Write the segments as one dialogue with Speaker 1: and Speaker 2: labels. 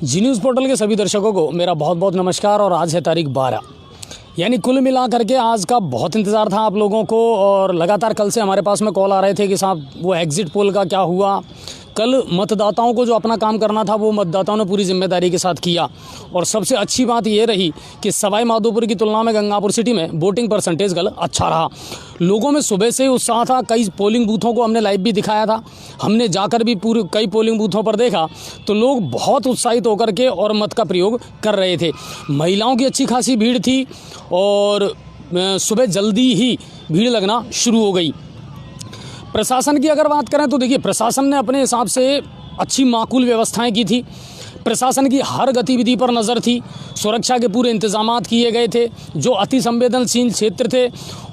Speaker 1: जी news portal के सभी दर्शकों को मेरा बहुत बहुत नमस्कार। और आज है तारीख 12, यानी कुल मिला करके आज का बहुत इंतज़ार था आप लोगों को। और लगातार कल से हमारे पास में कॉल आ रहे थे कि साहब वो एग्ज़िट पोल का क्या हुआ। कल मतदाताओं को जो अपना काम करना था वो मतदाताओं ने पूरी जिम्मेदारी के साथ किया। और सबसे अच्छी बात ये रही कि सवाई माधोपुर की तुलना में गंगापुर सिटी में वोटिंग परसेंटेज कल अच्छा रहा। लोगों में सुबह से उत्साह था। कई पोलिंग बूथों को हमने लाइव भी दिखाया था। हमने जाकर भी पूरे कई पोलिंग बूथों पर देखा तो लोग बहुत उत्साहित होकर के और मत का प्रयोग कर रहे थे। महिलाओं की अच्छी खासी भीड़ थी और सुबह जल्दी ही भीड़ लगना शुरू हो गई। प्रशासन की अगर बात करें तो देखिए, प्रशासन ने अपने हिसाब से अच्छी माकूल व्यवस्थाएं की थी। प्रशासन की हर गतिविधि पर नज़र थी। सुरक्षा के पूरे इंतजामात किए गए थे। जो अति संवेदनशील क्षेत्र थे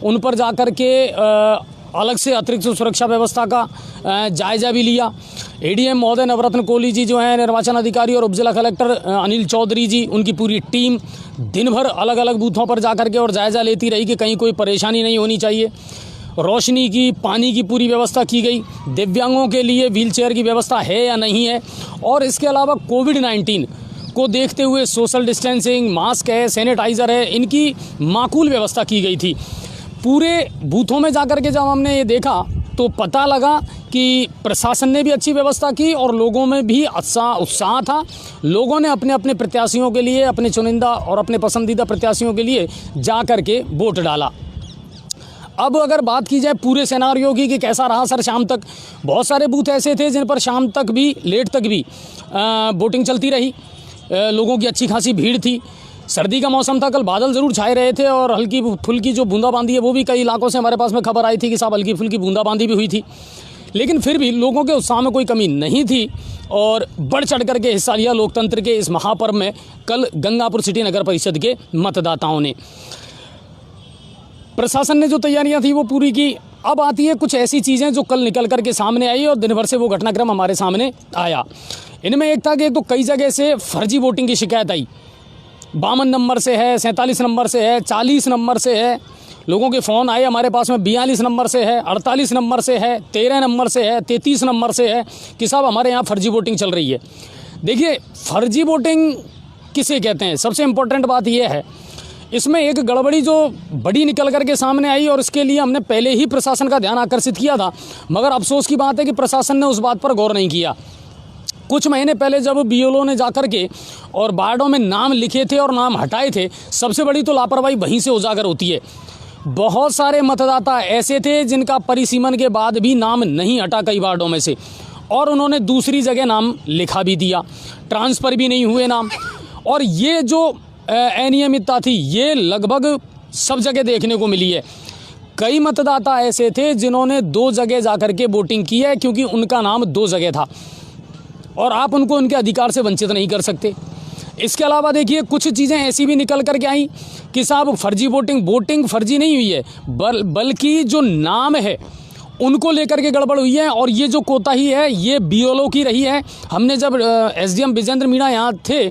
Speaker 1: उन पर जाकर के अलग से अतिरिक्त सुरक्षा व्यवस्था का जायजा भी लिया। एडीएम महोदय नवरत्न कोहली जी जो हैं निर्वाचन अधिकारी, और उप जिला कलेक्टर अनिल चौधरी जी, उनकी पूरी टीम दिन भर अलग अलग बूथों पर जाकर के और जायजा लेती रही कि कहीं कोई परेशानी नहीं होनी चाहिए। रोशनी की, पानी की पूरी व्यवस्था की गई। दिव्यांगों के लिए व्हीलचेयर की व्यवस्था है या नहीं है। और इसके अलावा कोविड-19 को देखते हुए सोशल डिस्टेंसिंग, मास्क है, सैनिटाइज़र है, इनकी माकूल व्यवस्था की गई थी। पूरे बूथों में जाकर के जब हमने ये देखा तो पता लगा कि प्रशासन ने भी अच्छी व्यवस्था की और लोगों में भी उत्साह था। लोगों ने अपने अपने प्रत्याशियों के लिए, अपने चुनिंदा और अपने पसंदीदा प्रत्याशियों के लिए जा कर के वोट डाला। अब अगर बात की जाए पूरे सिनेरियो की कि कैसा रहा सर शाम तक, बहुत सारे बूथ ऐसे थे जिन पर शाम तक भी, लेट तक भी वोटिंग चलती रही। लोगों की अच्छी खासी भीड़ थी। सर्दी का मौसम था, कल बादल ज़रूर छाए रहे थे और हल्की फुल्की जो बूंदाबांदी है वो भी कई इलाकों से हमारे पास में खबर आई थी कि साहब हल्की फुल्की बूंदाबांदी भी हुई थी। लेकिन फिर भी लोगों के उत्साह में कोई कमी नहीं थी और बढ़ चढ़ करके हिस्सा लिया लोकतंत्र के इस महापर्व में कल गंगापुर सिटी नगर परिषद के मतदाताओं ने। प्रशासन ने जो तैयारियां थी वो पूरी की। अब आती है कुछ ऐसी चीज़ें जो कल निकल कर के सामने आई और दिन भर से वो घटनाक्रम हमारे सामने आया। इनमें एक था कि तो कई जगह से फर्जी वोटिंग की शिकायत आई। 52 नंबर से है, 47 नंबर से है, 40 नंबर से है। लोगों के फ़ोन आए हमारे पास में 42 नंबर से है, 48 नंबर से है, 13 नंबर से है, 33 नंबर से है कि साहब हमारे यहाँ फर्जी वोटिंग चल रही है। देखिए, फर्जी वोटिंग किसे कहते हैं, सबसे इम्पोर्टेंट बात यह है, इसमें एक गड़बड़ी जो बड़ी निकल करके सामने आई और इसके लिए हमने पहले ही प्रशासन का ध्यान आकर्षित किया था, मगर अफसोस की बात है कि प्रशासन ने उस बात पर गौर नहीं किया। कुछ महीने पहले जब बीएलओ ने जाकर के और वार्डों में नाम लिखे थे और नाम हटाए थे, सबसे बड़ी तो लापरवाही वहीं से उजागर होती है। बहुत सारे मतदाता ऐसे थे जिनका परिसीमन के बाद भी नाम नहीं हटा कई वार्डों में से, और उन्होंने दूसरी जगह नाम लिखा भी दिया, ट्रांसफ़र भी नहीं हुए नाम। और ये जो अनियमितता थी ये लगभग सब जगह देखने को मिली है। कई मतदाता ऐसे थे जिन्होंने 2 जगह जाकर के वोटिंग की है क्योंकि उनका नाम 2 जगह था और आप उनको उनके अधिकार से वंचित नहीं कर सकते। इसके अलावा देखिए, कुछ चीज़ें ऐसी भी निकल कर के आई कि साहब फर्जी वोटिंग फर्जी नहीं हुई है, बल्कि जो नाम है उनको लेकर के गड़बड़ हुई है। और ये जो कोताही है ये बीएलओ की रही है। हमने जब एसडीएम विजेंद्र मीणा यहाँ थे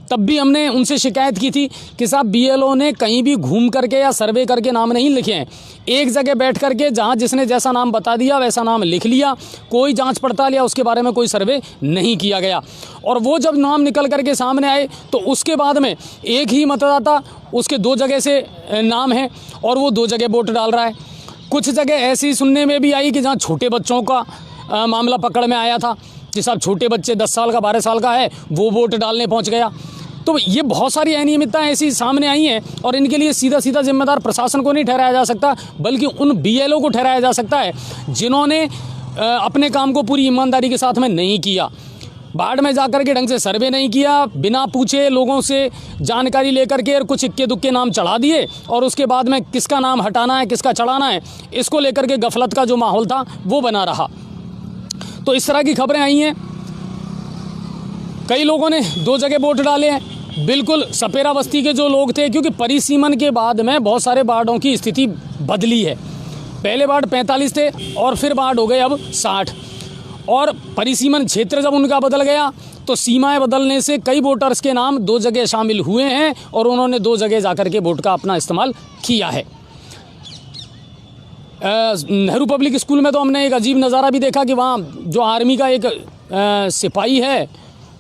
Speaker 1: तब भी हमने उनसे शिकायत की थी कि साहब बीएलओ ने कहीं भी घूम करके या सर्वे करके नाम नहीं लिखे हैं। एक जगह बैठ करके जहाँ जिसने जैसा नाम बता दिया वैसा नाम लिख लिया, कोई जांच पड़ताल या उसके बारे में कोई सर्वे नहीं किया गया। और वो जब नाम निकल करके सामने आए तो उसके बाद में एक ही मतदाता, उसके 2 जगह से नाम है और वो 2 जगह वोट डाल रहा है। कुछ जगह ऐसी सुनने में भी आई कि जहाँ छोटे बच्चों का मामला पकड़ में आया था कि साहब छोटे बच्चे 10 साल का 12 साल का है वो वोट डालने पहुँच गया। तो ये बहुत सारी अनियमितताएं ऐसी सामने आई हैं और इनके लिए सीधा जिम्मेदार प्रशासन को नहीं ठहराया जा सकता, बल्कि उन बीएलओ को ठहराया जा सकता है जिन्होंने अपने काम को पूरी ईमानदारी के साथ में नहीं किया। वार्ड में जाकर के ढंग से सर्वे नहीं किया, बिना पूछे लोगों से जानकारी लेकर के और कुछ इक्के दुक्के नाम चढ़ा दिए और उसके बाद में किसका नाम हटाना है किसका चढ़ाना है इसको लेकर के गफलत का जो माहौल था वो बना रहा। तो इस तरह की खबरें आई हैं। कई लोगों ने 2 जगह वोट डाले हैं। बिल्कुल सपेरा बस्ती के जो लोग थे, क्योंकि परिसीमन के बाद में बहुत सारे वार्डों की स्थिति बदली है। पहले वार्ड 45 थे और फिर वार्ड हो गए अब 60, और परिसीमन क्षेत्र जब उनका बदल गया तो सीमाएं बदलने से कई वोटर्स के नाम 2 जगह शामिल हुए हैं और उन्होंने 2 जगह जाकर के वोट का अपना इस्तेमाल किया है। नेहरू पब्लिक स्कूल में तो हमने एक अजीब नज़ारा भी देखा कि वहाँ जो आर्मी का एक सिपाही है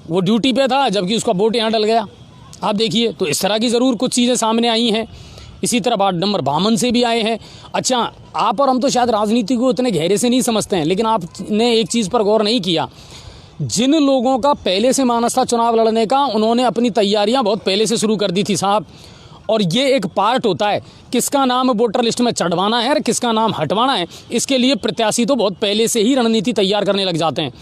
Speaker 1: वो ड्यूटी पे था जबकि उसका वोट यहाँ डल गया। आप देखिए, तो इस तरह की ज़रूर कुछ चीज़ें सामने आई हैं। इसी तरह वार्ड नंबर 52 से भी आए हैं। अच्छा, आप और हम तो शायद राजनीति को इतने गहरे से नहीं समझते हैं, लेकिन आपने एक चीज़ पर गौर नहीं किया, जिन लोगों का पहले से मानस था चुनाव लड़ने का, उन्होंने अपनी तैयारियां बहुत पहले से शुरू कर दी थी साहब। और ये एक पार्ट होता है, किसका नाम वोटर लिस्ट में चढ़वाना है और किसका नाम हटवाना है, इसके लिए प्रत्याशी तो बहुत पहले से ही रणनीति तैयार करने लग जाते हैं।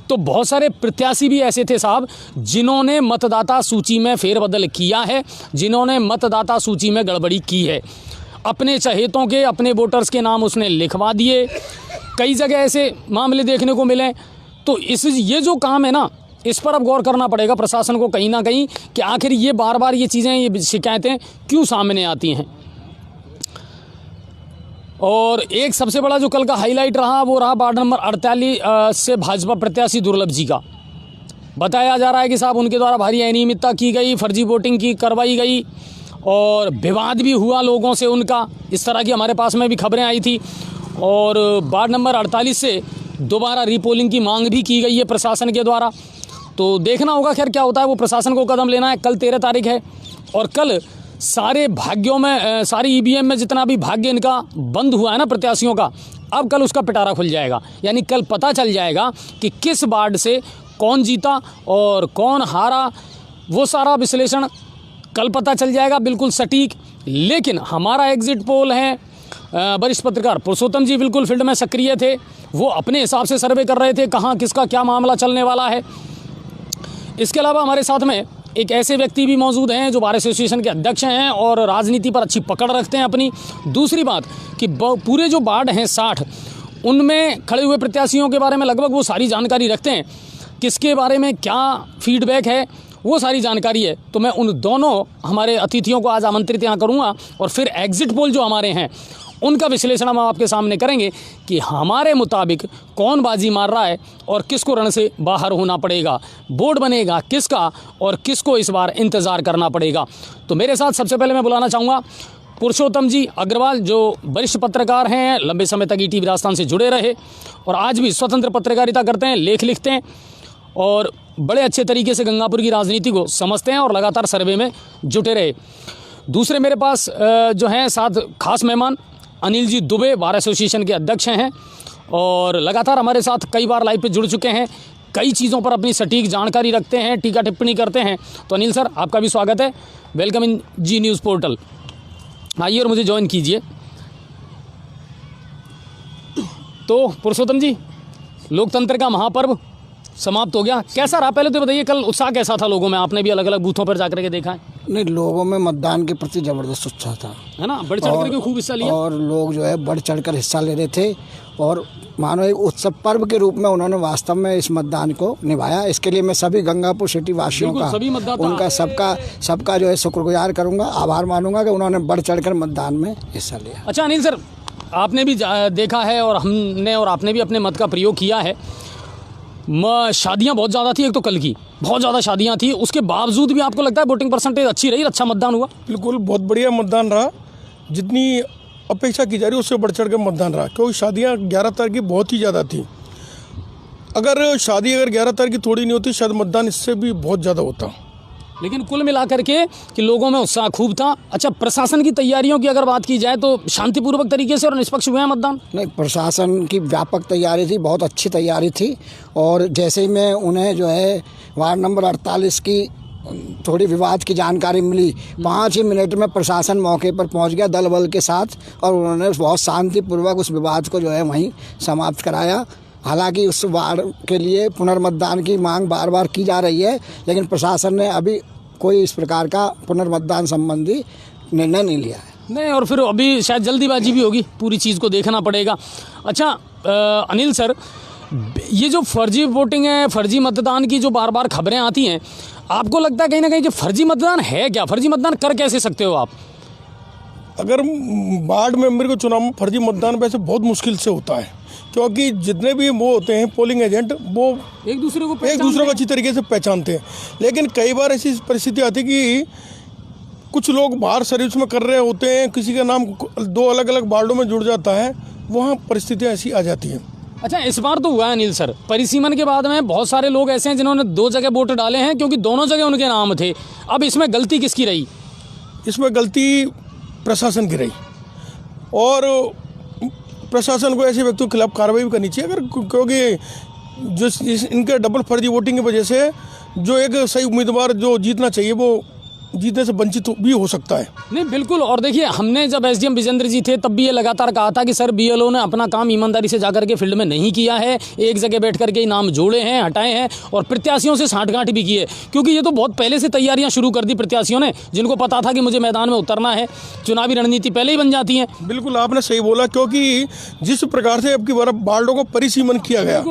Speaker 1: तो बहुत सारे प्रत्याशी भी ऐसे थे साहब, जिन्होंने मतदाता सूची में फेरबदल किया है, जिन्होंने मतदाता सूची में गड़बड़ी की है, अपने चहेतों के, अपने वोटर्स के नाम उसने लिखवा दिए। कई जगह ऐसे मामले देखने को मिले। तो ये जो काम है ना, इस पर अब गौर करना पड़ेगा प्रशासन को कहीं ना कहीं, कि आखिर ये बार बार ये चीज़ें, ये शिकायतें क्यों सामने आती हैं। और एक सबसे बड़ा जो कल का हाईलाइट रहा, वो रहा वार्ड नंबर 48 से भाजपा प्रत्याशी दुर्लभ जी का। बताया जा रहा है कि साहब उनके द्वारा भारी अनियमितता की गई, फर्जी वोटिंग की करवाई गई और विवाद भी हुआ लोगों से उनका। इस तरह की हमारे पास में भी खबरें आई थी। और वार्ड नंबर 48 से दोबारा रीपोलिंग की मांग भी की गई है प्रशासन के द्वारा। तो देखना होगा खैर क्या होता है, वो प्रशासन को कदम लेना है। कल 13 तारीख है और कल सारे भाग्यों में, सारी ईवीएम में जितना भी भाग्य इनका बंद हुआ है ना प्रत्याशियों का, अब कल उसका पिटारा खुल जाएगा। यानी कल पता चल जाएगा कि किस वार्ड से कौन जीता और कौन हारा। वो सारा विश्लेषण कल पता चल जाएगा बिल्कुल सटीक। लेकिन हमारा एग्जिट पोल है, वरिष्ठ पत्रकार पुरुषोत्तम जी बिल्कुल फील्ड में सक्रिय थे, वो अपने हिसाब से सर्वे कर रहे थे कहाँ किसका क्या मामला चलने वाला है। इसके अलावा हमारे साथ में एक ऐसे व्यक्ति भी मौजूद हैं जो बार एसोसिएशन के अध्यक्ष हैं और राजनीति पर अच्छी पकड़ रखते हैं अपनी। दूसरी बात कि पूरे जो वार्ड हैं 60, उनमें खड़े हुए प्रत्याशियों के बारे में लगभग वो सारी जानकारी रखते हैं, किसके बारे में क्या फीडबैक है, वो सारी जानकारी है। तो मैं उन दोनों हमारे अतिथियों को आज आमंत्रित यहाँ करूँगा और फिर एग्जिट पोल जो हमारे हैं उनका विश्लेषण हम आपके सामने करेंगे कि हमारे मुताबिक कौन बाजी मार रहा है और किसको रण से बाहर होना पड़ेगा, बोर्ड बनेगा किसका और किसको इस बार इंतज़ार करना पड़ेगा। तो मेरे साथ सबसे पहले मैं बुलाना चाहूँगा पुरुषोत्तम जी अग्रवाल, जो वरिष्ठ पत्रकार हैं, लंबे समय तक ईटीवी राजस्थान से जुड़े रहे और आज भी स्वतंत्र पत्रकारिता करते हैं, लेख लिखते हैं और बड़े अच्छे तरीके से गंगापुर की राजनीति को समझते हैं और लगातार सर्वे में जुटे रहे। दूसरे मेरे पास जो हैं साथ खास मेहमान अनिल जी दुबे, बार एसोसिएशन के अध्यक्ष हैं और लगातार हमारे साथ कई बार लाइव पे जुड़ चुके हैं, कई चीज़ों पर अपनी सटीक जानकारी रखते हैं, टीका टिप्पणी करते हैं। तो अनिल सर, आपका भी स्वागत है, welcome in Zee news portal. आइए और मुझे ज्वाइन कीजिए। तो पुरुषोत्तम जी, लोकतंत्र का महापर्व समाप्त हो गया, कैसा रहा पहले तो बताइए, कल उत्साह कैसा था लोगों में? आपने भी अलग अलग बूथों पर जाकर के देखा है।
Speaker 2: नहीं, लोगों में मतदान के प्रति जबरदस्त उत्साह था,
Speaker 1: है ना, बढ़ चढ़ करके खूब हिस्सा लिया
Speaker 2: और लोग जो है बढ़ चढ़कर हिस्सा ले रहे थे और मानो एक उत्सव पर्व के रूप में उन्होंने वास्तव में इस मतदान को निभाया। इसके लिए मैं सभी गंगापुर सिटी वासियों का,
Speaker 1: सभी
Speaker 2: उनका सबका जो है शुक्रगुजार करूंगा, आभार मानूंगा कि उन्होंने बढ़ चढ़कर मतदान में हिस्सा लिया।
Speaker 1: अच्छा अनिल सर, आपने भी देखा है और हमने और आपने भी अपने मत का प्रयोग किया है। शादियां बहुत ज़्यादा थी, एक तो कल की बहुत ज़्यादा शादियां थी, उसके बावजूद भी आपको लगता है वोटिंग परसेंटेज अच्छी रही, अच्छा मतदान हुआ?
Speaker 3: बिल्कुल, बहुत बढ़िया मतदान रहा, जितनी अपेक्षा की जा रही उससे बढ़ चढ़ कर मतदान रहा। क्योंकि शादियां 11 तारीख की बहुत ही ज़्यादा थी। अगर शादी 11 तारीख की थोड़ी नहीं होती, शायद मतदान इससे भी बहुत ज़्यादा होता।
Speaker 1: लेकिन कुल मिलाकर के कि लोगों में उत्साह खूब था। अच्छा, प्रशासन की तैयारियों की अगर बात की जाए तो शांतिपूर्वक तरीके से और निष्पक्ष हुआ है मतदान?
Speaker 2: नहीं, प्रशासन की व्यापक तैयारी थी, बहुत अच्छी तैयारी थी। और जैसे ही मैं उन्हें जो है वार्ड नंबर 48 की थोड़ी विवाद की जानकारी मिली, 5 ही मिनट में प्रशासन मौके पर पहुंच गया दल बल के साथ और उन्होंने बहुत शांतिपूर्वक उस विवाद को जो है वहीं समाप्त कराया। हालांकि उस वार्ड के लिए पुनर्मतदान की मांग बार बार की जा रही है, लेकिन प्रशासन ने अभी कोई इस प्रकार का पुनर्मतदान संबंधी निर्णय नहीं लिया है।
Speaker 1: नहीं, और फिर अभी शायद जल्दीबाजी भी होगी, पूरी चीज़ को देखना पड़ेगा। अच्छा अनिल सर, ये जो फर्जी वोटिंग है, फर्जी मतदान की जो बार बार खबरें आती हैं, आपको लगता है कहीं ना कहीं कि फर्जी मतदान है क्या? फर्जी मतदान कर कैसे सकते हो आप?
Speaker 3: अगर वार्ड मेंबर के चुनाव में फर्जी मतदान वैसे बहुत मुश्किल से होता है, क्योंकि जितने भी वो होते हैं पोलिंग एजेंट, वो
Speaker 1: एक दूसरे को
Speaker 3: अच्छी तरीके से पहचानते हैं। लेकिन कई बार ऐसी परिस्थिति आती है कि कुछ लोग बाहर सर्विस में कर रहे होते हैं, किसी का नाम 2 अलग अलग वार्डों में जुड़ जाता है, वहाँ परिस्थितियाँ ऐसी आ जाती हैं।
Speaker 1: अच्छा, इस बार तो हुआ है अनिल सर, परिसीमन के बाद में बहुत सारे लोग ऐसे हैं जिन्होंने 2 जगह वोट डाले हैं क्योंकि दोनों जगह उनके नाम थे। अब इसमें गलती किसकी रही?
Speaker 3: इसमें गलती प्रशासन की रही और प्रशासन को ऐसे व्यक्तियों के खिलाफ कार्रवाई भी करनी चाहिए, अगर क्योंकि जो इनके डबल फर्जी वोटिंग की वजह से जो एक सही उम्मीदवार जो जीतना चाहिए वो जीतने से वंचित भी हो सकता है।
Speaker 1: नहीं, बिल्कुल। और देखिए, हमने जब एसडीएम विजेंद्र जी थे तब भी ये लगातार कहा था कि सर बीएलओ ने अपना काम ईमानदारी से जाकर के फील्ड में नहीं किया है, एक जगह बैठ करके ही नाम जोड़े हैं, हटाए हैं और प्रत्याशियों से साठगांठ भी की है, क्योंकि ये तो बहुत पहले से तैयारियां शुरू कर दी प्रत्याशियों ने, जिनको पता था कि मुझे मैदान में उतरना है, चुनावी रणनीति पहले ही बन जाती है।
Speaker 3: बिल्कुल आपने सही बोला, क्योंकि जिस प्रकार से अब की बार वार्डों को परिसीमन किया गया,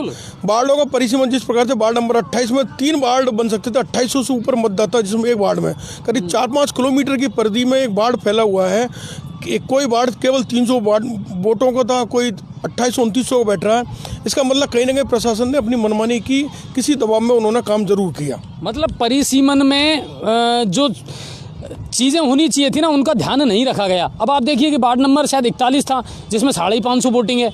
Speaker 3: वार्डों का परिसीमन जिस प्रकार से वार्ड नंबर 28 में 3 वार्ड बन सकते थे, 2800 से ऊपर मतदाता, जिसमें एक वार्ड में करीब 4-5 किलोमीटर की परिधि में एक वार्ड फैला हुआ है। कोई वार्ड केवल 300 वोटों का था, कोई 2800-2900 को बैठ रहा है। इसका मतलब कहीं ना कहीं प्रशासन ने अपनी मनमानी की, किसी दबाव में उन्होंने काम जरूर किया।
Speaker 1: मतलब परिसीमन में जो चीज़ें होनी चाहिए थी ना, उनका ध्यान नहीं रखा गया। अब आप देखिए कि वार्ड नंबर शायद 41 था, जिसमें 550 वोटिंग है,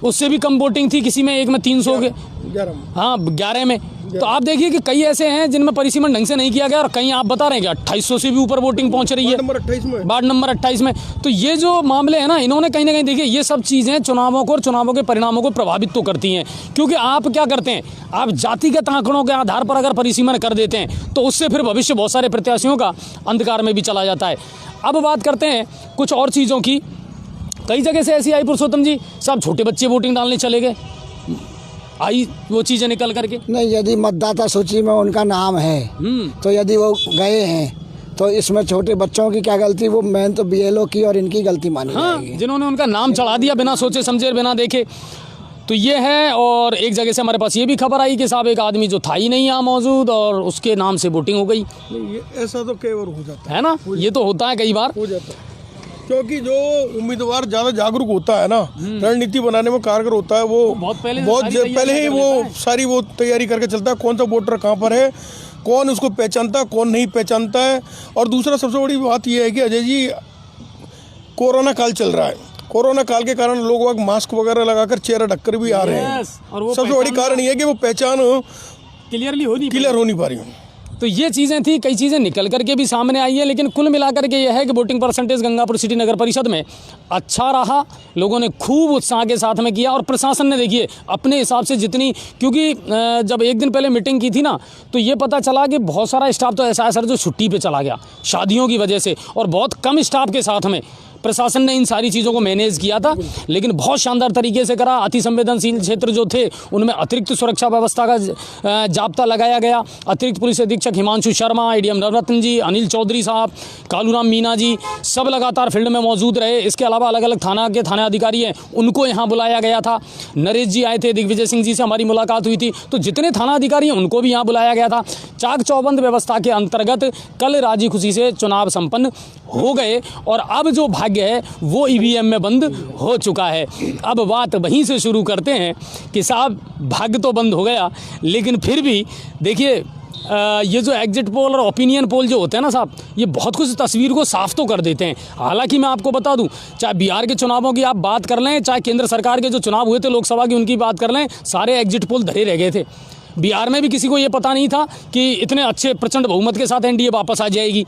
Speaker 1: उससे भी कम वोटिंग थी किसी में, एक में 300 के, 11 में। तो आप देखिए कि कई ऐसे हैं जिनमें परिसीमन ढंग से नहीं किया गया और कहीं आप बता रहे हैं कि 2800 से भी ऊपर वोटिंग पहुंच रही है वार्ड नंबर 28 में। तो ये जो मामले हैं ना, इन्होंने कहीं ना कहीं देखिए, ये सब चीज़ें चुनावों को और चुनावों के परिणामों को प्रभावित तो करती हैं, क्योंकि आप क्या करते हैं, आप जातिगत आंकड़ों के आधार पर अगर परिसीमन कर देते हैं तो उससे फिर भविष्य बहुत सारे प्रत्याशियों का अंधकार में भी चला जाता है। अब बात करते हैं कुछ और चीज़ों की। कई जगह से ऐसी आई पुरुषोत्तम जी, सब छोटे बच्चे वोटिंग डालने चले गए, आई वो चीज़ें निकल करके।
Speaker 2: नहीं, यदि मतदाता सूची में उनका नाम है तो यदि वो गए हैं तो इसमें छोटे बच्चों की क्या गलती? वो मैंने तो बीएलओ की और इनकी गलती मानी जाएगी,
Speaker 1: जिन्होंने उनका नाम चढ़ा दिया बिना सोचे समझे, बिना देखे। तो ये है। और एक जगह से हमारे पास ये भी खबर आई कि साहब एक आदमी जो था ही नहीं यहाँ मौजूद और उसके नाम से वोटिंग हो गई।
Speaker 3: ये ऐसा तो कई बार हो जाता
Speaker 1: है ना, ये तो होता है कई बार
Speaker 3: हो जाता है, क्योंकि जो उम्मीदवार ज़्यादा जागरूक होता है ना, रणनीति बनाने में कारगर होता है, वो बहुत पहले ही वो सारी वो तैयारी करके चलता है, कौन सा वोटर कहाँ पर है, कौन उसको पहचानता है, कौन नहीं पहचानता है। और दूसरा सबसे बड़ी बात यह है कि अजय जी, कोरोना काल चल रहा है, कोरोना काल के कारण लोग मास्क वगैरह लगाकर चेहरा ढककर भी आ रहे हैं, और सबसे बड़ी कारण ये है कि वो पहचान
Speaker 1: क्लियर
Speaker 3: हो नहीं पा रही है।
Speaker 1: तो ये चीज़ें थी, कई चीज़ें निकल करके भी सामने आई है, लेकिन कुल मिलाकर के यह है कि वोटिंग परसेंटेज गंगापुर सिटी नगर परिषद में अच्छा रहा, लोगों ने खूब उत्साह के साथ में किया और प्रशासन ने देखिए अपने हिसाब से जितनी, क्योंकि जब एक दिन पहले मीटिंग की थी ना, तो ये पता चला कि बहुत सारा स्टाफ तो ऐसा है सर जो छुट्टी पे चला गया शादियों की वजह से, और बहुत कम स्टाफ के साथ में प्रशासन ने इन सारी चीज़ों को मैनेज किया था, लेकिन बहुत शानदार तरीके से करा। अति संवेदनशील क्षेत्र जो थे उनमें अतिरिक्त सुरक्षा व्यवस्था का जाब्ता लगाया गया। अतिरिक्त पुलिस अधीक्षक हिमांशु शर्मा, एडीएम नवरत्न जी, अनिल चौधरी साहब, कालूराम मीना जी, सब लगातार फील्ड में मौजूद रहे। इसके अलावा अलग अलग थाना के थाना अधिकारी हैं, उनको यहाँ बुलाया गया था। नरेश जी आए थे, दिग्विजय सिंह जी से हमारी मुलाकात हुई थी, तो जितने थाना अधिकारी हैं उनको भी यहाँ बुलाया गया था। चाक चौबंद व्यवस्था के अंतर्गत कल राजी खुशी से चुनाव संपन्न हो गए और अब जो भाग्य है वो ईवीएम में बंद हो चुका है। अब बात वहीं से शुरू करते हैं कि साहब भाग्य तो बंद हो गया, लेकिन फिर भी देखिए ये जो एग्जिट पोल और ओपिनियन पोल जो होते हैं ना साहब, ये बहुत कुछ तस्वीर को साफ तो कर देते हैं। हालांकि मैं आपको बता दूं, चाहे बिहार के चुनावों की आप बात कर लें, चाहे केंद्र सरकार के जो चुनाव हुए थे लोकसभा की उनकी बात कर लें, सारे एग्जिट पोल धरे रह गए थे। बिहार में भी किसी को ये पता नहीं था कि इतने अच्छे प्रचंड बहुमत के साथ एनडीए वापस आ जाएगी।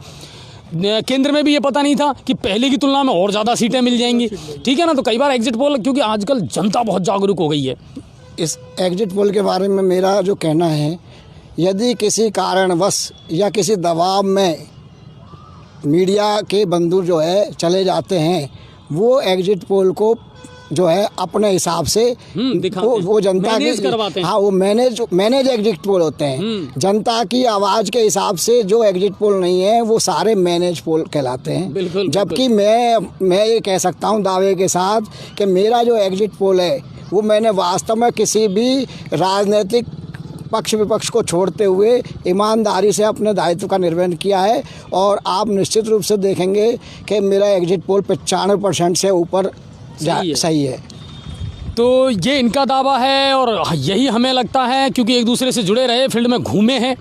Speaker 1: केंद्र में भी ये पता नहीं था कि पहले की तुलना में और ज़्यादा सीटें मिल जाएंगी, ठीक है ना। तो कई बार एग्जिट पोल, क्योंकि आजकल जनता बहुत जागरूक हो गई है।
Speaker 2: इस एग्जिट पोल के बारे में मेरा जो कहना है, यदि किसी कारणवश या किसी दबाव में मीडिया के बंधु जो है चले जाते हैं, वो एग्जिट पोल को जो है अपने हिसाब से वो जनता की, हाँ, वो मैनेज एग्जिट पोल होते हैं। जनता की आवाज़ के हिसाब से जो एग्जिट पोल नहीं है वो सारे मैनेज पोल कहलाते हैं। जबकि मैं ये कह सकता हूँ दावे के साथ कि मेरा जो एग्जिट पोल है वो मैंने वास्तव में किसी भी राजनीतिक पक्ष विपक्ष को छोड़ते हुए ईमानदारी से अपने दायित्व का निर्वहन किया है, और आप निश्चित रूप से देखेंगे कि मेरा एग्जिट पोल 95% से ऊपर सही है।
Speaker 1: तो ये इनका दावा है और यही हमें लगता है, क्योंकि एक दूसरे से जुड़े रहे, फील्ड में घूमे हैं,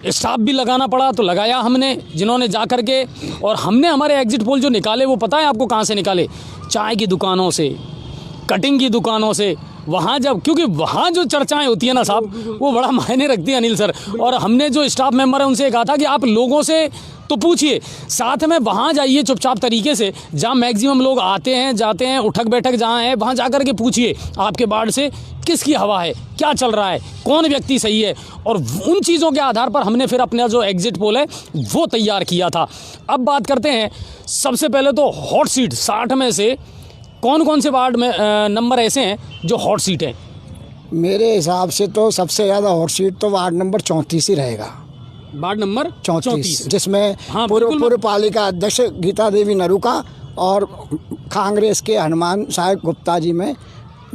Speaker 1: स्टाफ भी लगाना पड़ा तो लगाया हमने, जिन्होंने जा कर के, और हमने हमारे एग्जिट पोल जो निकाले वो पता है आपको कहाँ से निकाले? चाय की दुकानों से, कटिंग की दुकानों से, वहाँ जब, क्योंकि वहाँ जो चर्चाएं होती है ना साहब, वो बड़ा मायने रखती है अनिल सर। और हमने जो स्टाफ मेंबर है उनसे कहा था कि आप लोगों से तो पूछिए, साथ में वहाँ जाइए चुपचाप तरीके से, जहाँ मैक्सिमम लोग आते हैं जाते हैं, उठक बैठक जहाँ है वहाँ जा कर के पूछिए आपके वार्ड से किसकी हवा है, क्या चल रहा है, कौन व्यक्ति सही है। और उन चीज़ों के आधार पर हमने फिर अपना जो एग्जिट पोल है वो तैयार किया था। अब बात करते हैं, सबसे पहले तो हॉट सीट 60 में से कौन कौन से वार्ड में नंबर ऐसे हैं जो हॉट सीट हैं?
Speaker 2: मेरे हिसाब से तो सबसे ज़्यादा हॉट सीट तो वार्ड नंबर 34 ही रहेगा।
Speaker 1: वार्ड नंबर
Speaker 2: 34 जिसमें
Speaker 1: हाँ,
Speaker 2: पूर्व पालिका अध्यक्ष गीता देवी नरूका और कांग्रेस के हनुमान साहब गुप्ता जी में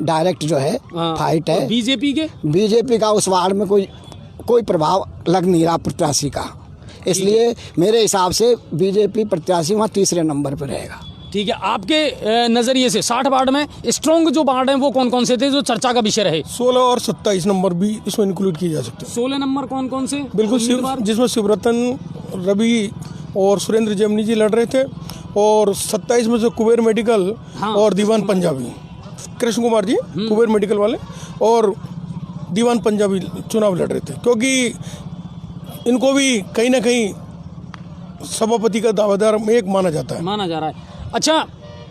Speaker 2: डायरेक्ट जो है फाइट है। बीजेपी का उस वार्ड में कोई प्रभाव लग नहीं रहा प्रत्याशी का, इसलिए मेरे हिसाब से बीजेपी प्रत्याशी वहाँ तीसरे नंबर पर रहेगा।
Speaker 1: ठीक है, आपके नज़रिए से 60 वार्ड में स्ट्रॉन्ग जो वार्ड हैं वो कौन कौन से थे जो चर्चा का विषय रहे?
Speaker 3: 16 और 27 नंबर भी इसमें इंक्लूड किए जा सकते हैं।
Speaker 1: 16 नंबर कौन कौन से?
Speaker 3: बिल्कुल, जिसमें शिवरतन रवि और सुरेंद्र जेमनी जी लड़ रहे थे, और 27 में से कुबेर मेडिकल और दीवान पंजाबी, कृष्ण कुमार जी कुबेर मेडिकल वाले और दीवान पंजाबी चुनाव लड़ रहे थे, क्योंकि इनको भी कहीं ना कहीं सभापति का दावेदार में एक माना जाता है,
Speaker 1: माना जा रहा है। अच्छा,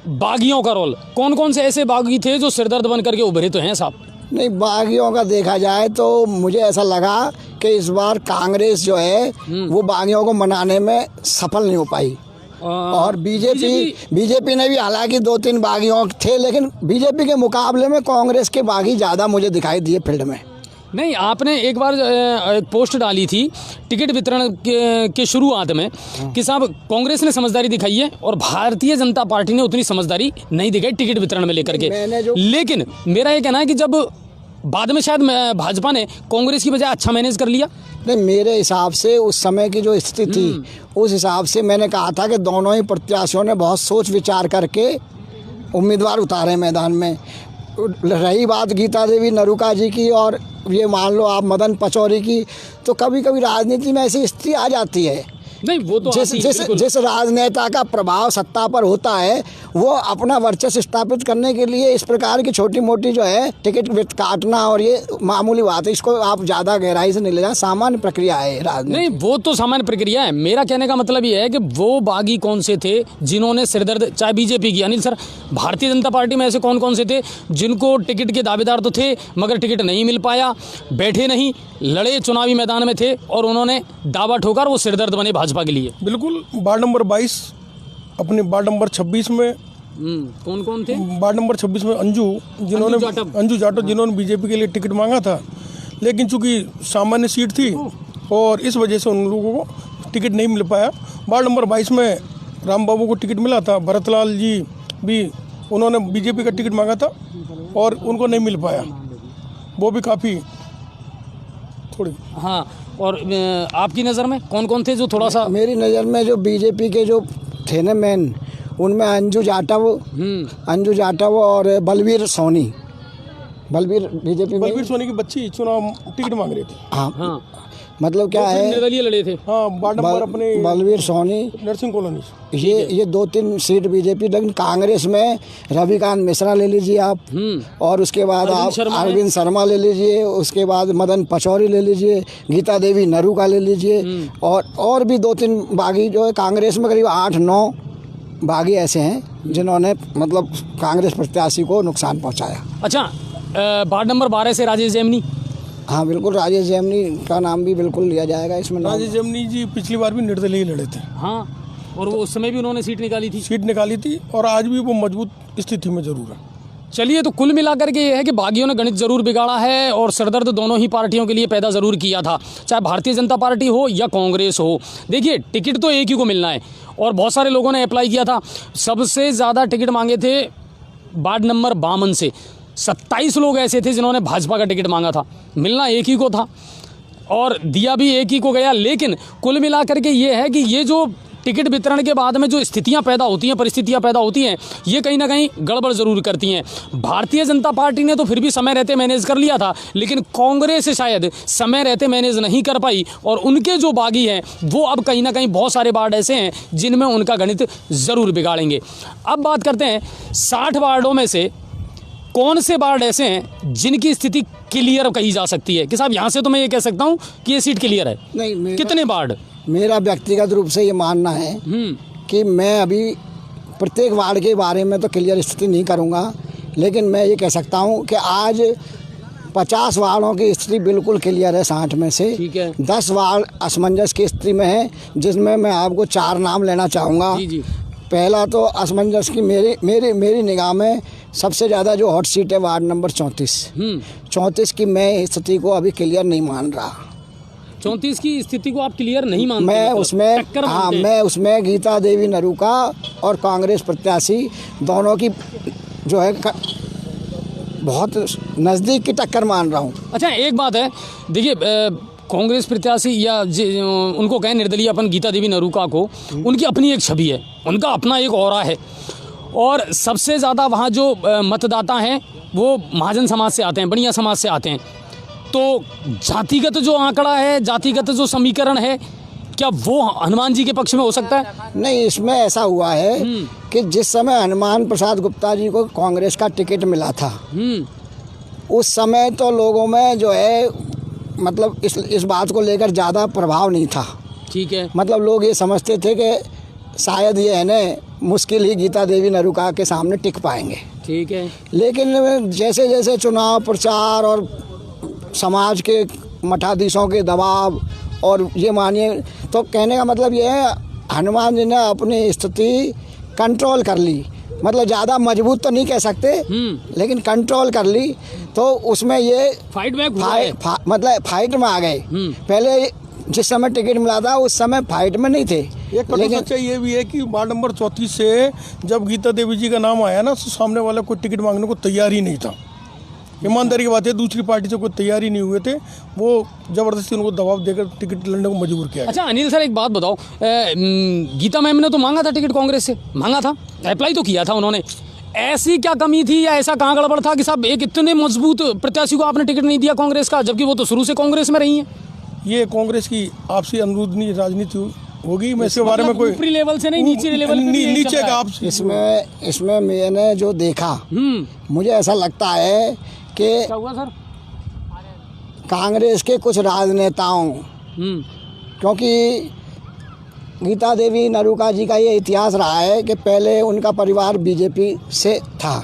Speaker 1: बागियों का रोल, कौन कौन से ऐसे बागी थे जो सिरदर्द बन करके उभरे तो हैं साहब?
Speaker 2: नहीं, बागियों का देखा जाए तो मुझे ऐसा लगा कि इस बार कांग्रेस जो है वो बागियों को मनाने में सफल नहीं हो पाई, और बीजेपी ने भी, हालांकि 2-3 बागियों थे, लेकिन बीजेपी के मुकाबले में कांग्रेस के बागी ज़्यादा मुझे दिखाई दिए फील्ड में।
Speaker 1: नहीं, आपने एक बार एक पोस्ट डाली थी टिकट वितरण के शुरुआत में कि साहब कांग्रेस ने समझदारी दिखाई है और भारतीय जनता पार्टी ने उतनी समझदारी नहीं दिखाई टिकट वितरण में लेकर के। लेकिन मेरा ये कहना है कि जब बाद में शायद भाजपा ने कांग्रेस की बजाय अच्छा मैनेज कर लिया।
Speaker 2: नहीं, मेरे हिसाब से उस समय की जो स्थिति थी उस हिसाब से मैंने कहा था कि दोनों ही प्रत्याशियों ने बहुत सोच विचार करके उम्मीदवार उतारे मैदान में। रही बात गीता देवी नरूका जी की और ये मान लो आप मदन पचौरी की, तो कभी कभी राजनीति में ऐसी स्थिति आ जाती है।
Speaker 1: नहीं, वो तो
Speaker 2: जिस राजनेता का प्रभाव सत्ता पर होता है वो अपना वर्चस्व स्थापित करने के लिए इस प्रकार की छोटी मोटी जो है टिकट काटना और ये मामूली बात है, इसको आप ज़्यादा गहराई से नहीं लेना, सामान्य प्रक्रिया है राजनीति।
Speaker 1: नहीं, वो तो सामान्य प्रक्रिया है। मेरा कहने का मतलब ये है कि वो बागी कौन से थे जिन्होंने सिरदर्द, चाहे बीजेपी की, अनिल सर भारतीय जनता पार्टी में ऐसे कौन कौन से थे जिनको टिकट के दावेदार तो थे मगर टिकट नहीं मिल पाया, बैठे नहीं, लड़े, चुनावी मैदान में थे और उन्होंने दावा ठोकर वो सिरदर्द बने भाजपा के लिए?
Speaker 3: बिल्कुल, वार्ड नंबर 22, अपने वार्ड नंबर 26 में
Speaker 1: कौन कौन थे?
Speaker 3: वार्ड नंबर 26 में अंजू जाटव जिन्होंने बीजेपी के लिए टिकट मांगा था, लेकिन चूंकि सामान्य सीट थी और इस वजह से उन लोगों को टिकट नहीं मिल पाया। वार्ड नंबर 22 में राम बाबू को टिकट मिला था, भरतलाल जी भी, उन्होंने बीजेपी का टिकट मांगा था और उनको नहीं मिल पाया, वो भी काफ़ी थोड़ी।
Speaker 1: हाँ, और आपकी नज़र में कौन कौन थे जो थोड़ा सा?
Speaker 2: मेरी नज़र में जो बीजेपी के जो थे ना मेन, उनमें अंजू जाटव और बलवीर सोनी।
Speaker 3: बलवीर सोनी की बच्ची चुनाव टिकट मांग रही थी।
Speaker 2: हाँ, मतलब क्या है,
Speaker 1: निर्दलीय लड़े थे।
Speaker 3: हाँ, वार्ड नंबर अपने
Speaker 2: बलवीर सोनी,
Speaker 3: नर्सिंग कॉलोनी,
Speaker 2: ये 2-3 सीट बीजेपी। लेकिन कांग्रेस में रविकांत मिश्रा ले लीजिए आप, और उसके बाद आप अरविंद शर्मा ले लीजिए, उसके बाद मदन पचौरी ले लीजिए, गीता देवी नरूका ले लीजिए, और भी 2-3 बागी जो है कांग्रेस में, करीब 8-9 बागी ऐसे हैं जिन्होंने मतलब कांग्रेस प्रत्याशी को नुकसान पहुँचाया।
Speaker 1: अच्छा, वार्ड नंबर 12 से राजेश जेमनी।
Speaker 2: हाँ बिल्कुल, राजेश जेमनी का नाम भी बिल्कुल लिया जाएगा इसमें।
Speaker 3: राजेश जेमनी जी पिछली बार भी निर्दलीय लड़े थे।
Speaker 1: हाँ, और वो उस समय भी उन्होंने सीट निकाली थी और आज भी वो मजबूत स्थिति में जरूर है। चलिए, तो कुल मिलाकर के ये है कि बागियों ने गणित जरूर बिगाड़ा है और सरदर्द दोनों ही पार्टियों के लिए पैदा ज़रूर किया था, चाहे भारतीय जनता पार्टी हो या कांग्रेस हो। देखिए, टिकट तो एक ही को मिलना है और बहुत सारे लोगों ने अप्लाई किया था। सबसे ज़्यादा टिकट मांगे थे वार्ड नंबर 52 से, 27 लोग ऐसे थे जिन्होंने भाजपा का टिकट मांगा था। मिलना एक ही को था और दिया भी एक ही को गया। लेकिन कुल मिलाकर के ये है कि ये जो टिकट वितरण के बाद में जो स्थितियां पैदा होती हैं, परिस्थितियां पैदा होती हैं, ये कहीं ना कहीं गड़बड़ ज़रूर करती हैं। भारतीय जनता पार्टी ने तो फिर भी समय रहते मैनेज कर लिया था, लेकिन कांग्रेस शायद समय रहते मैनेज नहीं कर पाई और उनके जो बागी हैं वो अब कहीं ना कहीं बहुत सारे वार्ड ऐसे हैं जिनमें उनका गणित ज़रूर बिगाड़ेंगे। अब बात करते हैं 60 वार्डों में से कौन से वार्ड ऐसे हैं जिनकी स्थिति क्लियर कही जा सकती है कि साहब यहाँ से तो मैं ये कह सकता हूँ कि ये सीट क्लियर है?
Speaker 2: नहीं,
Speaker 1: कितने वार्ड?
Speaker 2: मेरा व्यक्तिगत रूप से ये मानना है कि मैं अभी प्रत्येक वार्ड के बारे में तो क्लियर स्थिति नहीं करूँगा, लेकिन मैं ये कह सकता हूँ कि आज 50 वार्डों की स्थिति बिल्कुल क्लियर है 60 में से।
Speaker 1: ठीक है।
Speaker 2: 10 वार्ड असमंजस की स्थिति में है, जिसमें मैं आपको 4 नाम लेना चाहूँगा।
Speaker 1: जी जी।
Speaker 2: पहला तो असमंजस की मेरी निगाह में सबसे ज़्यादा जो हॉट सीट है वार्ड नंबर 34 की मैं स्थिति को अभी क्लियर नहीं मान रहा।
Speaker 1: 34 की स्थिति को आप क्लियर नहीं मानते?
Speaker 2: मैं
Speaker 1: मतलब
Speaker 2: उसमें
Speaker 1: टक्कर
Speaker 2: हाँ
Speaker 1: मानते हैं?
Speaker 2: मैं उसमें गीता देवी नरूका और कांग्रेस प्रत्याशी दोनों की जो है बहुत नज़दीक की टक्कर मान रहा हूँ।
Speaker 1: अच्छा, एक बात है, देखिए कांग्रेस प्रत्याशी या उनको कहें निर्दलीयपन गीता देवी नरूका को, उनकी अपनी एक छवि है, उनका अपना एक ऑरा है, और सबसे ज़्यादा वहाँ जो मतदाता हैं वो महाजन समाज से आते हैं, बढ़िया समाज से आते हैं। तो जातिगत जो आंकड़ा है, जातिगत जो समीकरण है, क्या वो हनुमान जी के पक्ष में हो सकता है?
Speaker 2: नहीं, इसमें ऐसा हुआ है कि जिस समय हनुमान प्रसाद गुप्ता जी को कांग्रेस का टिकट मिला था, उस समय तो लोगों में जो है मतलब इस बात को लेकर ज़्यादा प्रभाव नहीं था।
Speaker 1: ठीक है।
Speaker 2: मतलब लोग ये समझते थे कि शायद ये है ना मुश्किल ही गीता देवी नरूका के सामने टिक पाएंगे।
Speaker 1: ठीक है।
Speaker 2: लेकिन जैसे जैसे चुनाव प्रचार और समाज के मठाधीशों के दबाव और ये मानिए, तो कहने का मतलब ये है हनुमान जी ने अपनी स्थिति कंट्रोल कर ली। मतलब ज़्यादा मजबूत तो नहीं कह सकते, लेकिन कंट्रोल कर ली। तो उसमें ये
Speaker 1: फाइट बैक
Speaker 2: मतलब फाइट में आ गए। पहले जिस समय टिकट मिला था उस समय फाइट में नहीं थे।
Speaker 3: एक कटु सच्चाई ये भी है कि वार्ड नंबर 34 से जब गीता देवी जी का नाम आया ना, तो सामने वाला कोई टिकट मांगने को तैयार ही नहीं था। ईमानदारी की बात है, दूसरी पार्टी से कोई तैयार ही नहीं हुए थे, वो जबरदस्ती उनको दबाव देकर टिकट लड़ने को मजबूर किया।
Speaker 1: अच्छा अनिल सर, एक बात बताओ, गीता मैम ने तो मांगा था टिकट, कांग्रेस से मांगा था, अप्लाई तो किया था उन्होंने। ऐसी क्या कमी थी या ऐसा कहाँ गड़बड़ था कि साहब एक इतने मजबूत प्रत्याशी को आपने टिकट नहीं दिया कांग्रेस का, जबकि वो तो शुरू से कांग्रेस में रही हैं? ये
Speaker 3: कांग्रेस की आपसी अनुरोधनीय राजनीति होगी। मैं इसके बारे में कोई
Speaker 1: ऊपरी लेवल से नहीं, नीचे लेवल
Speaker 3: नीचे का आप
Speaker 2: इसमें मैंने जो देखा, मुझे ऐसा लगता है कि
Speaker 1: क्या हुआ सर?
Speaker 2: कांग्रेस के कुछ राजनेताओं, क्योंकि गीता देवी नरूका जी का ये इतिहास रहा है कि पहले उनका परिवार बीजेपी से था।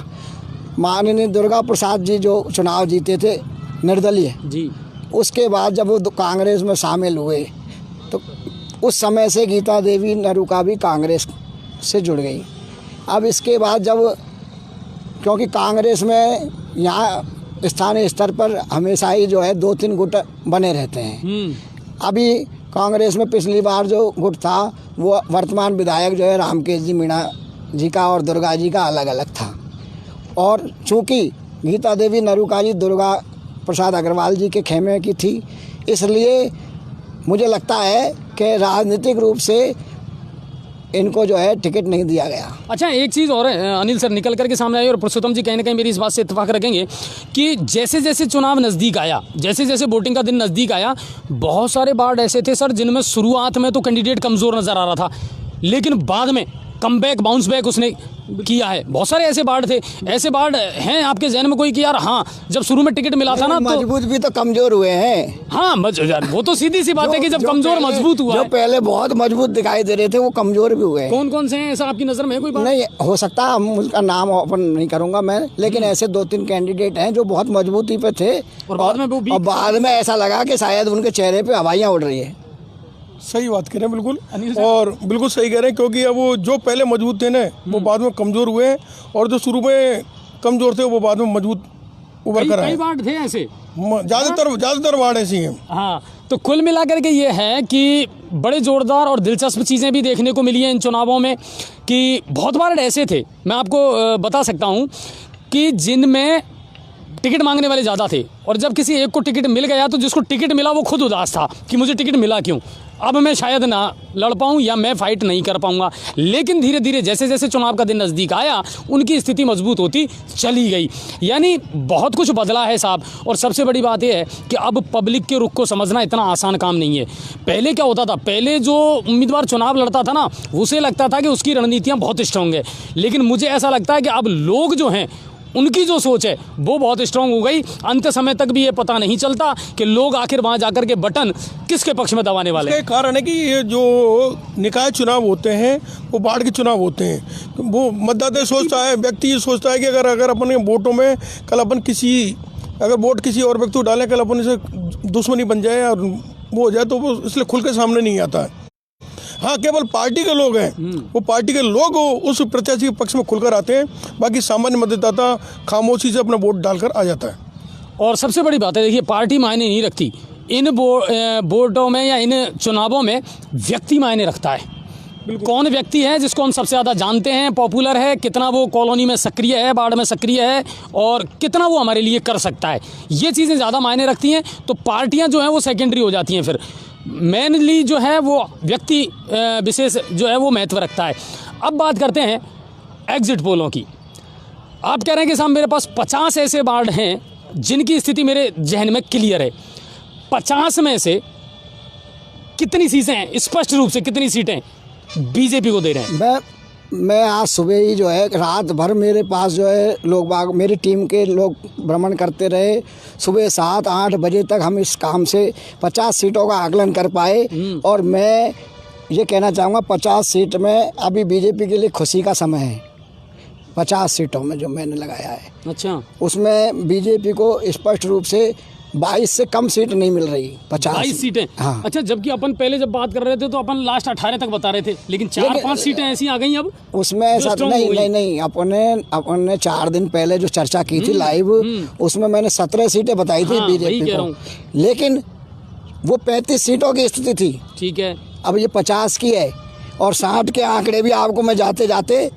Speaker 2: माननीय दुर्गा प्रसाद जी जो चुनाव जीते थे निर्दलीय जी, उसके बाद जब वो कांग्रेस में शामिल हुए तो उस समय से गीता देवी नरूका भी कांग्रेस से जुड़ गई। अब इसके बाद जब, क्योंकि कांग्रेस में यहाँ स्थानीय स्तर पर हमेशा ही जो है 2-3 गुट बने रहते हैं। अभी कांग्रेस में पिछली बार जो गुट था वो वर्तमान विधायक जो है रामकेश जी मीणा जी का और दुर्गा जी का अलग अलग था। और चूँकि गीता देवी नरूका जी दुर्गा प्रसाद अग्रवाल जी के खेमे की थी, इसलिए मुझे लगता है कि राजनीतिक रूप से इनको जो है टिकट नहीं दिया गया।
Speaker 1: अच्छा, एक चीज़ और है अनिल सर, निकल करके सामने आई, और पुरुषोत्तम जी कहीं ना कहीं मेरी इस बात से इत्तेफाक रखेंगे कि जैसे जैसे चुनाव नज़दीक आया, जैसे जैसे वोटिंग का दिन नज़दीक आया, बहुत सारे वार्ड ऐसे थे सर जिनमें शुरुआत में तो कैंडिडेट कमज़ोर नज़र आ रहा था, लेकिन बाद में कम बैक बाउंस बैक उसने किया है। बहुत सारे ऐसे वार्ड थे, ऐसे वार्ड हैं आपके जहन में कोई कि यार हाँ जब शुरू में टिकट मिला था ना, तो
Speaker 2: मजबूत भी तो कमजोर हुए हैं।
Speaker 1: हाँ वो तो सीधी सी बात है कि जब कमजोर मजबूत हुआ,
Speaker 2: जो पहले बहुत मजबूत दिखाई दे रहे थे वो कमजोर भी हुए।
Speaker 1: कौन कौन से हैं ऐसा आपकी नज़र में है कोई बात?
Speaker 2: नहीं हो सकता, उसका नाम ओपन नहीं करूंगा मैं, लेकिन ऐसे 2-3 कैंडिडेट हैं जो बहुत मजबूती पे थे और बाद में ऐसा लगा कि शायद उनके चेहरे पे हवाइयाँ उड़ रही है।
Speaker 3: सही बात कह रहे हैं बिल्कुल, और बिल्कुल सही कह रहे हैं, क्योंकि अब वो जो पहले मजबूत थे ना वो बाद में कमज़ोर हुए, और जो शुरू में कमज़ोर थे वो बाद में मजबूत उभर कर आए।
Speaker 1: कई वार्ड थे ऐसे,
Speaker 3: ज़्यादातर वार्ड ऐसी हैं।
Speaker 1: हाँ, तो कुल मिलाकर के ये है कि बड़े ज़ोरदार और दिलचस्प चीज़ें भी देखने को मिली हैं इन चुनावों में, कि बहुत वार्ड ऐसे थे, मैं आपको बता सकता हूँ कि जिनमें टिकट मांगने वाले ज़्यादा थे, और जब किसी एक को टिकट मिल गया तो जिसको टिकट मिला वो खुद उदास था कि मुझे टिकट मिला क्यों, अब मैं शायद ना लड़ पाऊँ या मैं फाइट नहीं कर पाऊँगा। लेकिन धीरे धीरे जैसे जैसे चुनाव का दिन नज़दीक आया उनकी स्थिति मजबूत होती चली गई। यानी बहुत कुछ बदला है साहब, और सबसे बड़ी बात यह है कि अब पब्लिक के रुख को समझना इतना आसान काम नहीं है। पहले क्या होता था, पहले जो उम्मीदवार चुनाव लड़ता था ना, उसे लगता था कि उसकी रणनीतियाँ बहुत स्ट्रॉन्ग है, लेकिन मुझे ऐसा लगता है कि अब लोग जो हैं उनकी जो सोच है वो बहुत स्ट्रांग हो गई। अंत समय तक भी ये पता नहीं चलता कि लोग आखिर वहाँ जाकर के बटन किसके पक्ष में दबाने वाले हैं।
Speaker 3: इसका कारण है कि ये जो निकाय चुनाव होते हैं वो वार्ड के चुनाव होते हैं। वो मतदाता सोचता है, व्यक्ति ये सोचता है कि अगर अपने वोटों में कल अपन अगर वोट किसी और व्यक्ति को डालें, कल अपन से दुश्मनी बन जाए और वो हो जाए, तो वो इसलिए खुल के सामने नहीं आता है। हाँ, केवल पार्टी के लोग हैं, वो पार्टी के लोग उस प्रत्याशी के पक्ष में खुलकर आते हैं, बाकी सामान्य मतदाता खामोशी से अपना वोट डालकर आ जाता है।
Speaker 1: और सबसे बड़ी बात है, देखिए पार्टी मायने नहीं रखती इन वोटों में या इन चुनावों में, व्यक्ति मायने रखता है। कौन व्यक्ति है जिसको हम सबसे ज़्यादा जानते हैं, पॉपुलर है, कितना वो कॉलोनी में सक्रिय है, वार्ड में सक्रिय है, और कितना वो हमारे लिए कर सकता है, ये चीज़ें ज़्यादा मायने रखती हैं। तो पार्टियां जो हैं वो सेकेंडरी हो जाती हैं, फिर मेनली जो है वो व्यक्ति विशेष जो है वो महत्व रखता है। अब बात करते हैं एग्जिट पोलों की। आप कह रहे हैं कि साहब मेरे पास 50 ऐसे वार्ड हैं जिनकी स्थिति मेरे जहन में क्लियर है। 50 में से कितनी सीटें हैं, स्पष्ट रूप से कितनी सीटें बीजेपी को दे रहे हैं?
Speaker 2: मैं आज सुबह ही जो है, रात भर मेरे पास जो है लोग बाग, मेरी टीम के लोग भ्रमण करते रहे। सुबह 7-8 बजे तक हम इस काम से 50 सीटों का आकलन कर पाए। और मैं ये कहना चाहूँगा 50 सीट में अभी बीजेपी के लिए खुशी का समय है। 50 सीटों में जो मैंने लगाया है,
Speaker 1: अच्छा,
Speaker 2: उसमें बीजेपी को स्पष्ट रूप से 22 से कम सीट नहीं मिल रही।
Speaker 1: 22 सीटें।
Speaker 2: हाँ।
Speaker 1: अच्छा, जबकि अपन पहले जब बात कर रहे थे तो अपन लास्ट 18 तक बता रहे थे, लेकिन 4-5 सीटें ऐसी आ गई अब
Speaker 2: उसमें। ऐसा नहीं, अपने 4 दिन पहले जो चर्चा की थी लाइव, उसमें मैंने 17 सीटें बताई थी बीजेपी को, लेकिन वो 35 सीटों की स्थिति थी।
Speaker 1: ठीक है,
Speaker 2: अब ये 50 की है, और 60 के आंकड़े भी आपको मैं जाते जाते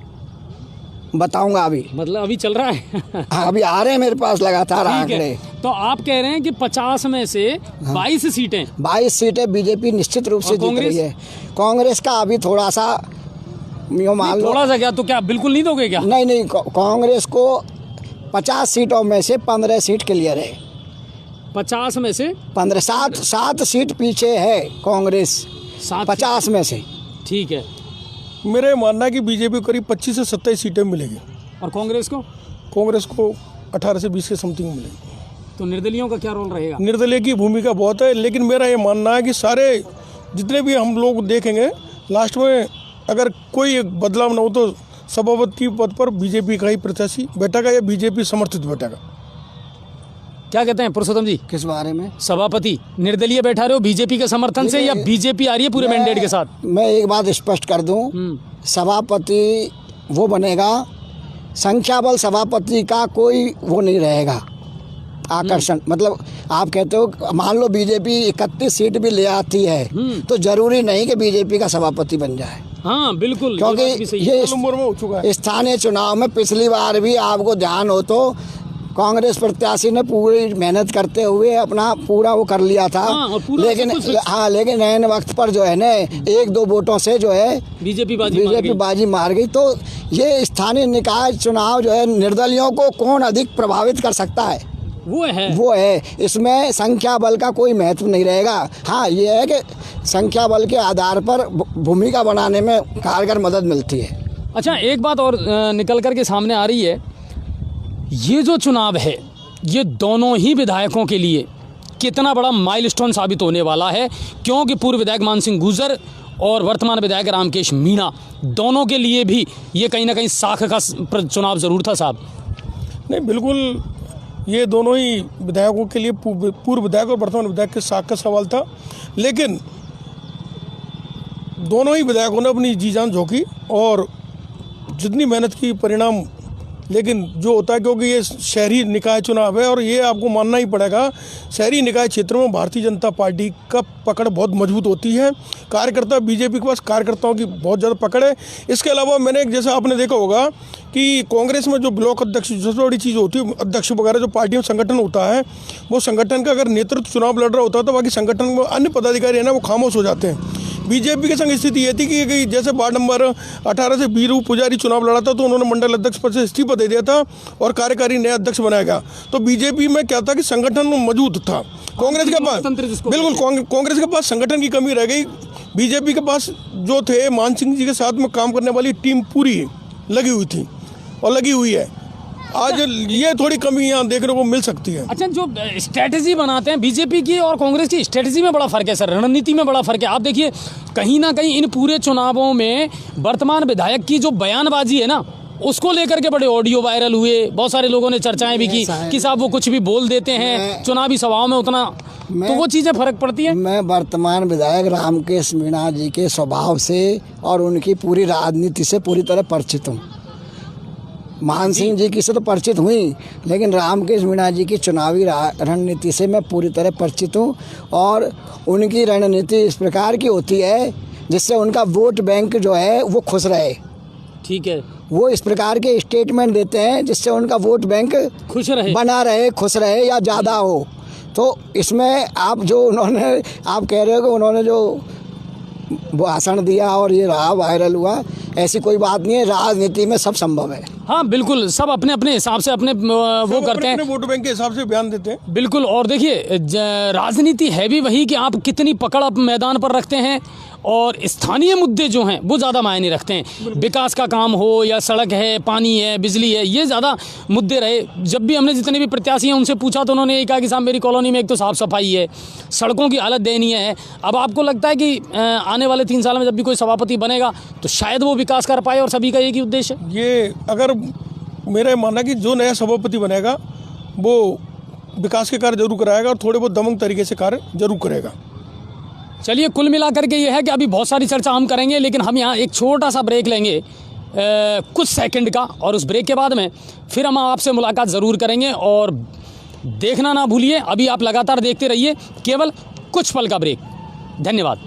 Speaker 2: बताऊंगा। अभी
Speaker 1: मतलब अभी चल रहा है।
Speaker 2: हाँ, अभी आ रहे हैं मेरे पास लगातार आंकड़े।
Speaker 1: तो आप कह रहे हैं कि 50 में से 22 सीटें
Speaker 2: 22 सीटें बीजेपी निश्चित रूप से जीत रही है। कांग्रेस का अभी थोड़ा सा मान लो,
Speaker 1: थोड़ा सा क्या, तो क्या बिल्कुल नहीं दोगे क्या?
Speaker 2: नहीं, कांग्रेस को 50 सीटों में से 15 सीट क्लियर है।
Speaker 1: 50 में से
Speaker 2: 15, 7 सीट पीछे है कांग्रेस 50 में से।
Speaker 1: ठीक है,
Speaker 3: मेरा मानना है कि बीजेपी को करीब 25 से 27 सीटें मिलेगी,
Speaker 1: और कांग्रेस को 18 से 20 के समथिंग मिलेगी। तो निर्दलियों का क्या रोल रहेगा?
Speaker 3: निर्दलीय की भूमिका बहुत है, लेकिन मेरा ये मानना है कि सारे जितने भी हम लोग देखेंगे, लास्ट में अगर कोई एक बदलाव न हो तो सभापति पद पर बीजेपी का ही प्रत्याशी बैठेगा या बीजेपी समर्थित बैठेगा।
Speaker 1: क्या कहते हैं पुरुषोत्तम जी?
Speaker 2: किस बारे में?
Speaker 1: सभापति निर्दलीय बैठा रहे हो बीजेपी के समर्थन से, या बीजेपी आ रही है पूरे मैंडेट के साथ?
Speaker 2: मैं एक बात स्पष्ट कर दूं, सभापति वो बनेगा, संख्या बल सभापति का कोई वो नहीं रहेगा आकर्षण। मतलब आप कहते हो, मान लो बीजेपी 31 सीट भी ले आती है, तो जरूरी नहीं कि बीजेपी का सभापति बन जाए।
Speaker 1: हाँ बिल्कुल,
Speaker 2: क्योंकि ये स्थानीय चुनाव में पिछली बार भी आपको ध्यान हो तो कांग्रेस प्रत्याशी ने पूरी मेहनत करते हुए अपना पूरा वो कर लिया था। लेकिन नए वक्त पर जो है ना 1-2 वोटों से जो है बीजेपी बाजी मार गई। तो ये स्थानीय निकाय चुनाव जो है, निर्दलियों को कौन अधिक प्रभावित कर सकता है, वो है। इसमें संख्या बल का कोई महत्व नहीं रहेगा। हाँ, ये है कि संख्या बल के आधार पर भूमिका बनाने में कारगर मदद मिलती है।
Speaker 1: अच्छा, एक बात और निकल कर के सामने आ रही है, ये जो चुनाव है ये दोनों ही विधायकों के लिए कितना बड़ा माइलस्टोन साबित होने वाला है, क्योंकि पूर्व विधायक मान सिंह गुर्जर और वर्तमान विधायक रामकेश मीणा, दोनों के लिए भी ये कहीं ना कहीं साख का चुनाव ज़रूर था साहब।
Speaker 3: नहीं, बिल्कुल, ये दोनों ही विधायकों के लिए, पूर्व विधायक और वर्तमान विधायक के साख का सवाल था, लेकिन दोनों ही विधायकों ने अपनी जी जान झोंकी और जितनी मेहनत की परिणाम। लेकिन जो होता है, क्योंकि ये शहरी निकाय चुनाव है और ये आपको मानना ही पड़ेगा, शहरी निकाय क्षेत्रों में भारतीय जनता पार्टी का पकड़ बहुत मजबूत होती है। कार्यकर्ता, बीजेपी के पास कार्यकर्ताओं की बहुत ज़्यादा पकड़ है। इसके अलावा मैंने जैसा आपने देखा होगा कि कांग्रेस में जो ब्लॉक अध्यक्ष, सबसे बड़ी चीज़ होती है, अध्यक्ष वगैरह जो पार्टी में संगठन होता है, वो संगठन का अगर नेतृत्व चुनाव लड़ रहा होता है तो बाकी संगठन में अन्य पदाधिकारी है ना, वो खामोश हो जाते हैं। बीजेपी के संग स्थिति ये थी कि जैसे वार्ड नंबर 18 से बीरू पुजारी चुनाव लड़ा था तो उन्होंने मंडल अध्यक्ष पद से इस्तीफा दे दिया था और कार्यकारी नया अध्यक्ष बनाया गया। तो बीजेपी में क्या था कि संगठन मजबूत था। कांग्रेस के पास बिल्कुल कांग्रेस के पास संगठन की कमी रह गई। बीजेपी के पास जो थे, मान सिंह जी के साथ में काम करने वाली टीम पूरी लगी हुई थी और लगी हुई है। आज ये थोड़ी कमी यहाँ देखने को मिल सकती है।
Speaker 1: अच्छा, जो स्ट्रेटजी बनाते हैं बीजेपी की और कांग्रेस की स्ट्रेटजी में बड़ा फर्क है सर, रणनीति में बड़ा फर्क है। आप देखिए कहीं ना कहीं इन पूरे चुनावों में वर्तमान विधायक की जो बयानबाजी है ना, उसको लेकर के बड़े ऑडियो वायरल हुए, बहुत सारे लोगों ने चर्चाएं भी की कि साहब वो कुछ भी बोल देते हैं चुनावी सभाओं में उतना, तो वो चीज़ें फर्क पड़ती है।
Speaker 2: मैं वर्तमान विधायक रामकेश मीणा जी के स्वभाव से और उनकी पूरी राजनीति से पूरी तरह परिचित हूँ। मान सिंह जी की से तो परिचित हुई, लेकिन रामकेश मीणा जी की चुनावी रणनीति से मैं पूरी तरह परिचित हूँ। और उनकी रणनीति इस प्रकार की होती है जिससे उनका वोट बैंक जो है वो खुश रहे।
Speaker 1: ठीक है,
Speaker 2: वो इस प्रकार के स्टेटमेंट देते हैं जिससे उनका वोट बैंक
Speaker 1: खुश रहे,
Speaker 2: बना रहे, खुश रहे या ज़्यादा हो। तो इसमें आप जो उन्होंने, आप कह रहे हो कि उन्होंने जो भाषण दिया और ये रहा वायरल हुआ, ऐसी कोई बात नहीं है। राजनीति में सब संभव है।
Speaker 1: हाँ बिल्कुल, सब अपने अपने हिसाब से अपने वो करते हैं,
Speaker 3: वोट बैंक के हिसाब से बयान देते हैं।
Speaker 1: बिल्कुल। और देखिए राजनीति है भी वही कि आप कितनी पकड़ आप मैदान पर रखते हैं, और स्थानीय मुद्दे जो हैं वो ज़्यादा मायने रखते हैं। विकास का काम हो या सड़क है, पानी है, बिजली है, ये ज़्यादा मुद्दे रहे। जब भी हमने जितने भी प्रत्याशी हैं उनसे पूछा तो उन्होंने ये कहा कि साहब मेरी कॉलोनी में एक तो साफ़ सफाई है, सड़कों की हालत दयनीय है। अब आपको लगता है कि आने वाले 3 साल में जब भी कोई सभापति बनेगा तो शायद वो विकास कर पाए, और सभी का एक ही उद्देश्य है।
Speaker 3: ये अगर मेरा मानना कि जो नया सभापति बनेगा वो विकास के कार्य जरूर कराएगा और थोड़े बहुत दमंग तरीके से कार्य जरूर करेगा।
Speaker 1: चलिए, कुल मिलाकर के ये है कि अभी बहुत सारी चर्चा हम करेंगे, लेकिन हम यहाँ एक छोटा सा ब्रेक लेंगे कुछ सेकंड का, और उस ब्रेक के बाद में फिर हम आपसे मुलाकात ज़रूर करेंगे। और देखना ना भूलिए, अभी आप लगातार देखते रहिए केवल कुछ पल का ब्रेक। धन्यवाद।